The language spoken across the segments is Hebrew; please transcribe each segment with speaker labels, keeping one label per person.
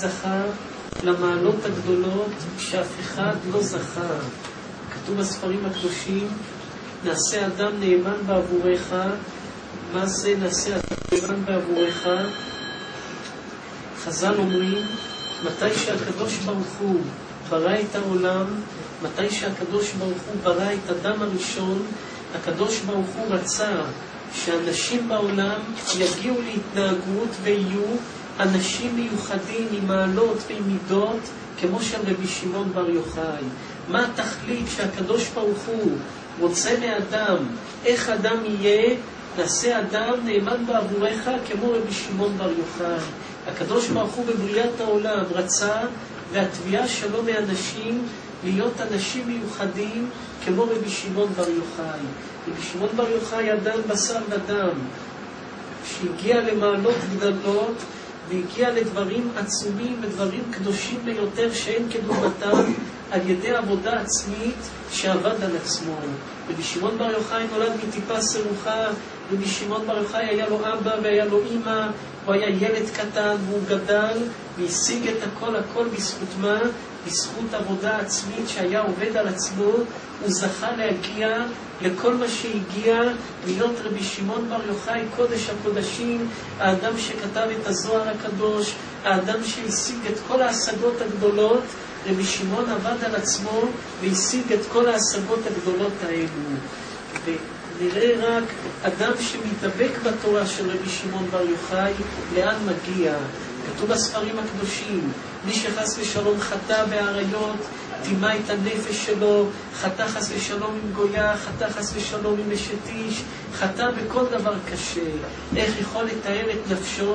Speaker 1: זכה למעלות הגדולות שאף אחד לא זכה. כתוב בספרים הקדושים, נעשה אדם נאמן בעבורך. מה זה נעשה אדם נאמן בעבורך? חז"ל אומרים, מתי שהקדוש ברוך הוא ברא את העולם, מתי שהקדוש ברוך הוא ברא את אדם הראשון, הקדוש ברוך הוא רצה שאנשים בעולם יגיעו להתנהגות ויהיו אנשים מיוחדים עם מעלות ועם מידות כמו של רבי שמעון בר יוחאי. מה התכלית שהקדוש ברוך הוא רוצה מאדם? איך אדם יהיה? נעשה אדם נאמן בעבורך כמו רבי שמעון בר יוחאי. הקדוש ברוך הוא בבריאת העולם רצה, והתביעה שלו מאנשים להיות אנשים מיוחדים כמו רבי שמעון בר יוחאי. רבי שמעון בר יוחאי אדם בשר ודם שהגיע למעלות גדולות והגיע לדברים עצומים ודברים קדושים ביותר שאין כדוגמתם על ידי עבודה עצמית שעבד על עצמו. רבי שמעון בר יוחאי נולד מטיפה סרוחה. רבי שמעון בר יוחאי היה לו אבא והיה לו אמא, הוא היה ילד קטן והוא גדל והשיג את הכל בזכות מה? בזכות עבודה עצמית שהיה עובד על עצמו. הוא זכה להגיע לכל מה שהגיע, להיות רבי שמעון בר יוחאי קודש הקודשים, האדם שכתב את הזוהר הקדוש, האדם שהשיג את כל ההשגות הגדולות. רבי שמעון עבד על עצמו והשיג את כל ההשגות הגדולות האלו. ונראה רק אדם שמתדבק בתורה של רבי שמעון בר יוחאי, לאן מגיע. כתוב בספרים הקדושים, מי שחס ושלום חטא בעריות, טימא את הנפש שלו, חטא חס ושלום עם גויה, חטא חס ושלום עם אשת איש, חטא בכל דבר קשה. איך יכול לתאר את נפשו?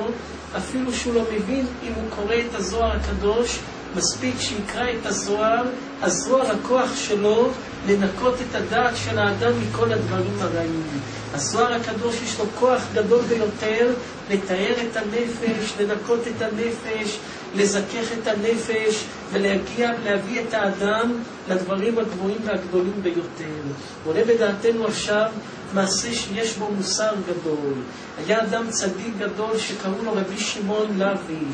Speaker 1: אפילו שהוא לא מבין אם הוא קורא את הזוהר הקדוש, מספיק שיקרא את הזוהר, הזוהר הכוח שלו לנקות את הדעת של האדם מכל הדברים הרעים. הזוהר הקדוש יש לו כוח גדול ביותר לתאר את הנפש, לנקות את הנפש, לזכך את הנפש ולהביא את האדם לדברים הגבוהים והגדולים ביותר. עולה בדעתנו עכשיו מעשה שיש בו מוסר גדול. היה אדם צדיק גדול שקראו לו רבי שמעון לוי.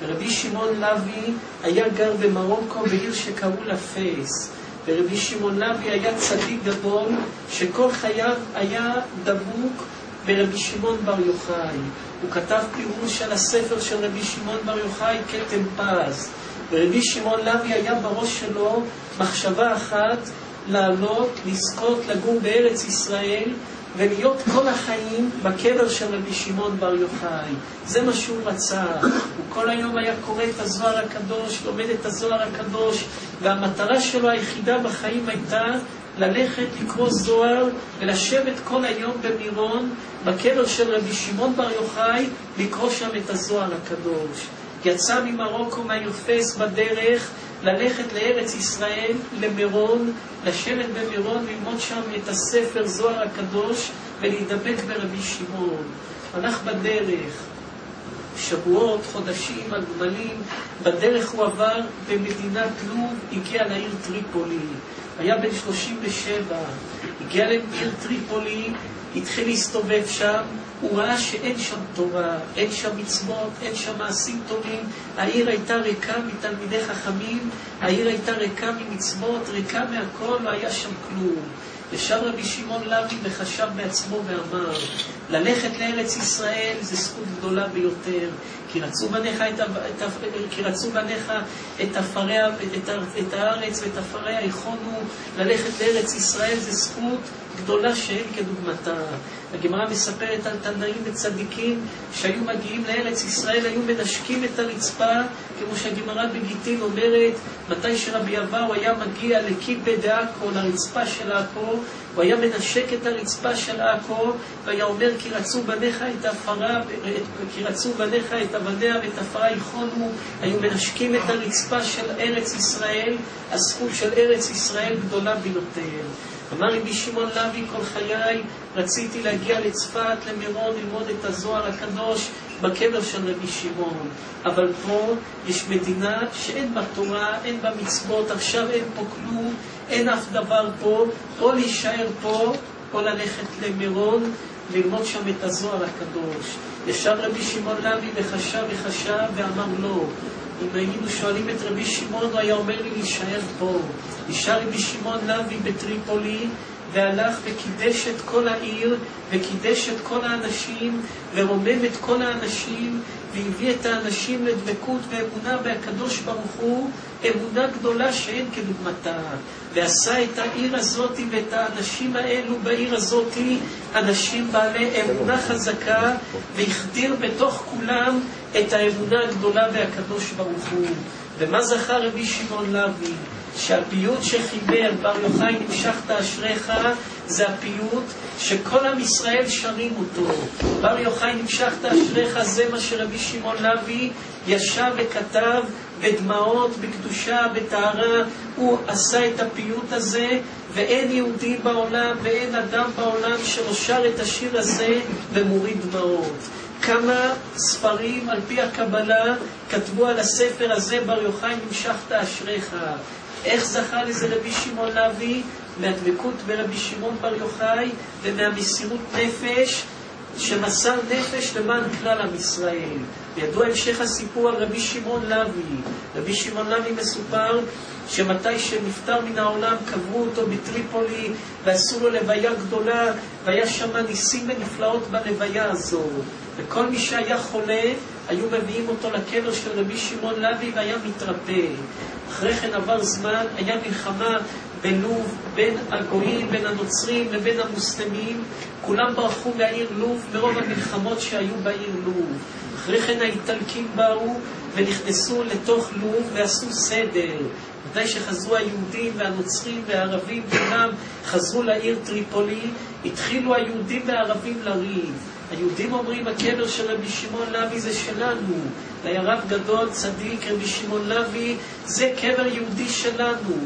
Speaker 1: ורבי שמעון לוי היה גר במרוקו בעיר שקראו לה פס. ורבי שמעון לוי היה צדיק גדול שכל חייו היה דבוק ברבי שמעון בר יוחאי. הוא כתב פירוש על הספר של רבי שמעון בר יוחאי, כתם פז. ורבי שמעון לוי היה בראש שלו מחשבה אחת, לעלות, לזכות, לגור בארץ ישראל ולהיות כל החיים בקבר של רבי שמעון בר יוחאי. זה מה שהוא רצה. הוא כל היום היה קורא את הזוהר הקדוש, לומד את הזוהר הקדוש, והמטרה שלו היחידה בחיים הייתה ללכת לקרוא זוהר ולשבת כל היום במירון בקבר של רבי שמעון בר יוחאי, לקרוא שם את הזוהר הקדוש. יצא ממרוקו מהיופס בדרך ללכת לארץ ישראל, למירון, לשבת במירון, ללמוד שם את הספר זוהר הקדוש ולהידבק ברבי שמעון. הלך בדרך שבועות, חודשים, הגמלים. בדרך הוא עבר במדינת לוב, הגיע לעיר טריפולי. היה בן 37, הגיע לעיר טריפולי, התחיל להסתובב שם. הוא ראה שאין שם תורה, אין שם מצוות, אין שם מעשים טובים. העיר הייתה ריקה מתלמידי חכמים, העיר הייתה ריקה ממצוות, ריקה מהכל, לא היה שם כלום. ישב רבי שמעון לוי וחשב בעצמו ואמר, ללכת לארץ ישראל זה זכות גדולה ביותר, כי רצו בניך את הארץ ואת עפריה יכונו. ללכת לארץ ישראל זה זכות גדולה שאין כדוגמתה. הגמרא מספרת על תנאים וצדיקים שהיו מגיעים לארץ ישראל, היו מנשקים את הרצפה, כמו שהגמרא בגיטין אומרת, מתי שרבי אבאו היה מגיע לקיבא דעכו, לרצפה של עכו, הוא היה מנשק את הרצפה של עכו, והיה אומר, כי רצו בניך את אבניה ואת עפרה יכונו. היו מנשקים את הרצפה של ארץ ישראל. הזכות של ארץ ישראל גדולה ביותר. אמר רבי שמעון לוי, כל חיי רציתי להגיע לצפת, למירון, ללמוד את הזוהר הקדוש, בקבר של רבי שמעון. אבל פה יש מדינה שאין בה תורה, אין בה מצוות, עכשיו אין פה כלום, אין אף דבר פה, או להישאר פה, או ללכת למירון, ללמוד שם את הזוהר הקדוש. ישב רבי שמעון לוי וחשב ואמר לא. אם היינו שואלים את רבי שמעון, הוא היה אומר לי להישאר פה. נשאר רבי שמעון לוי בטריפולי, והלך וקידש את כל העיר, וקידש את כל האנשים, ורומם את כל האנשים, והביא את האנשים לדבקות ואמונה בהקדוש ברוך הוא, אמונה גדולה שאין כדוגמתה. ועשה את העיר הזאת ואת האנשים האלו בעיר הזאת, אנשים בעלי אמונה חזקה, והחדיר בתוך כולם את האמונה הגדולה בהקדוש ברוך הוא. ומה זכה רבי שמעון לוי? שהפיוט שחיבר בר יוחאי נמשכת אשריך, זה הפיוט שכל עם ישראל שרים אותו. בר יוחאי נמשכת אשריך, זה מה שרבי שמעון לוי ישב וכתב בדמעות, בקדושה, בטהרה. הוא עשה את הפיוט הזה, ואין יהודי בעולם ואין אדם בעולם שלא שר את השיר הזה ומוריד דמעות. כמה ספרים על פי הקבלה כתבו על הספר הזה, בר יוחאי נמשכת אשריך. איך זכה לזה רבי שמעון לוי? מהדבקות ברבי שמעון בר יוחאי ומהמסירות נפש, שמסר נפש למען כלל עם ישראל. וידוע המשך הסיפור על רבי שמעון לוי. רבי שמעון לוי מסופר שמתי שנפטר מן העולם קברו אותו בטריפולי ועשו לו לוויה גדולה, והיה שם ניסים ונפלאות בלוויה הזו. וכל מי שהיה חולה היו מביאים אותו לקבר של רבי שמעון לוי והיה מתרפא. אחרי כן עבר זמן, היה מלחמה בלוב בין הגויים, בין הנוצרים לבין המוסלמים. כולם ברחו מהעיר לוב מרוב המלחמות שהיו בעיר לוב. אחרי כן האיטלקים באו ונכנסו לתוך לוב ועשו סדר. מתי שחזרו היהודים והנוצרים והערבים כולם חזרו לעיר טריפולי, התחילו היהודים והערבים לריב. היהודים אומרים הקבר של רבי שמעון לוי זה שלנו. היה רב גדול צדיק רבי שמעון לוי, זה קבר יהודי שלנו.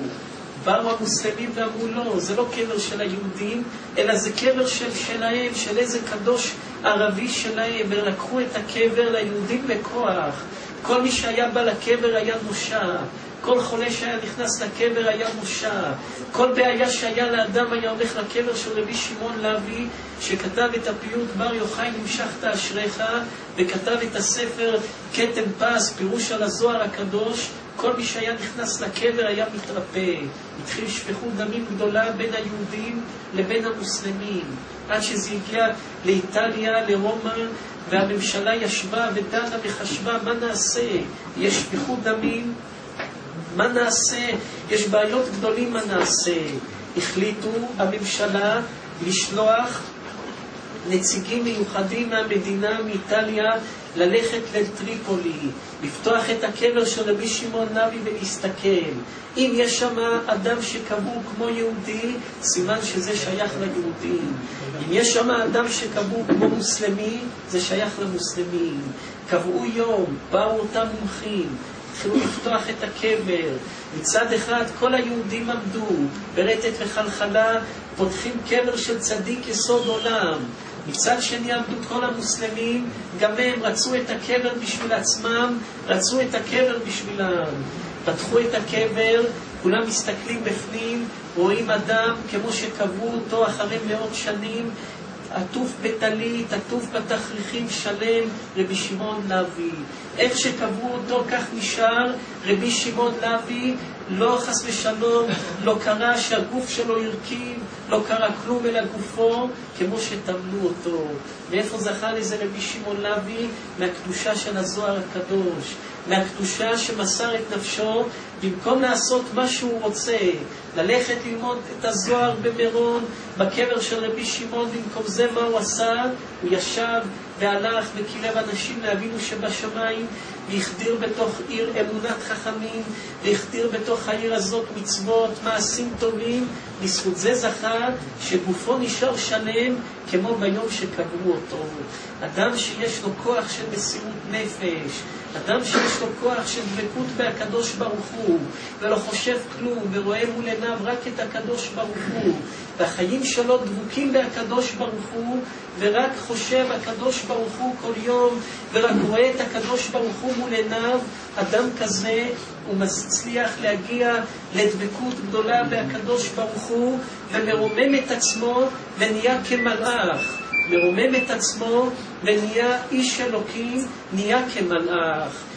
Speaker 1: באו המוסלמים ואמרו לא, זה לא קבר של היהודים, אלא זה קבר שלהם, של איזה קדוש ערבי שלהם. ולקחו את הקבר ליהודים בכוח. כל מי שהיה בא לקבר היה מושע. כל חולה שהיה נכנס לקבר היה מושע. כל בעיה שהיה לאדם היה הולך לקבר של רבי שמעון לוי, שכתב את הפיוט בר יוחאי נמשכת אשריך, וכתב את הספר כתם פס, פירוש על הזוהר הקדוש. כל מי שהיה נכנס לקבר היה מתרפא. התחיל שפיכות דמים גדולה בין היהודים לבין המוסלמים, עד שזה הגיע לאיטליה, לרומא, והממשלה ישבה ודנה וחשבה מה נעשה. יש שפיכות דמים, מה נעשה? יש בעיות גדולים, מה נעשה? החליטו הממשלה לשלוח נציגים מיוחדים מהמדינה, מאיטליה, ללכת לטריפולי, לפתוח את הקבר של רבי שמעון לוי ולהסתכל. אם יש שם אדם שקבור כמו יהודי, סימן שזה שייך ליהודים. אם יש שם אדם שקבור כמו מוסלמי, זה שייך למוסלמים. קבעו יום, באו אותם מומחים, התחילו לפתוח את הקבר. מצד אחד כל היהודים עמדו ברטט וחלחלה, פותחים קבר של צדיק יסוד עולם. מצד שני עמדו כל המוסלמים, גם הם רצו את הקבר בשביל עצמם, רצו את הקבר בשבילם. פתחו את הקבר, כולם מסתכלים בפנים, רואים אדם כמו שקברו אותו אחרי מאות שנים, עטוף בטלית, עטוף בתכריכים, שלם, רבי שמעון לוי. איך שקברו אותו כך נשאר רבי שמעון לוי. לא חס ושלום, לא קרה שהגוף שלו הרכיב, לא קרה כלום אל הגופו, כמו שטמנו אותו. מאיפה זכה לזה רבי שמעון לוי? מהקדושה של הזוהר הקדוש, מהקדושה שמסר את נפשו, במקום לעשות מה שהוא רוצה, ללכת ללמוד את הזוהר במירון, בקבר של רבי שמעון, במקום זה מה הוא עשה? הוא ישב והלך וקילב אנשים לאבינו שבשמיים, והחדיר בתוך עיר אמונת חכמים, והחדיר בתוך העיר הזאת מצוות, מעשים טובים. בזכות זה זכה שגופו נשאר שלם כמו ביום שקברו אותו. אדם שיש לו כוח של מסירות נפש, אדם שיש לו כוח של דבקות בהקדוש ברוך הוא, ולא חושב כלום, ורואה מול עיניו רק את הקדוש ברוך הוא, והחיים שלו דבוקים בהקדוש ברוך הוא, ורק חושב הקדוש ברוך הוא כל יום, ורק רואה את הקדוש ברוך הוא מול עיניו, אדם כזה הוא מצליח להגיע לדבקות גדולה בהקדוש ברוך הוא, ומרומם את עצמו ונהיה כמלאך. מרומם את עצמו ונהיה איש אלוקים, נהיה כמלאך.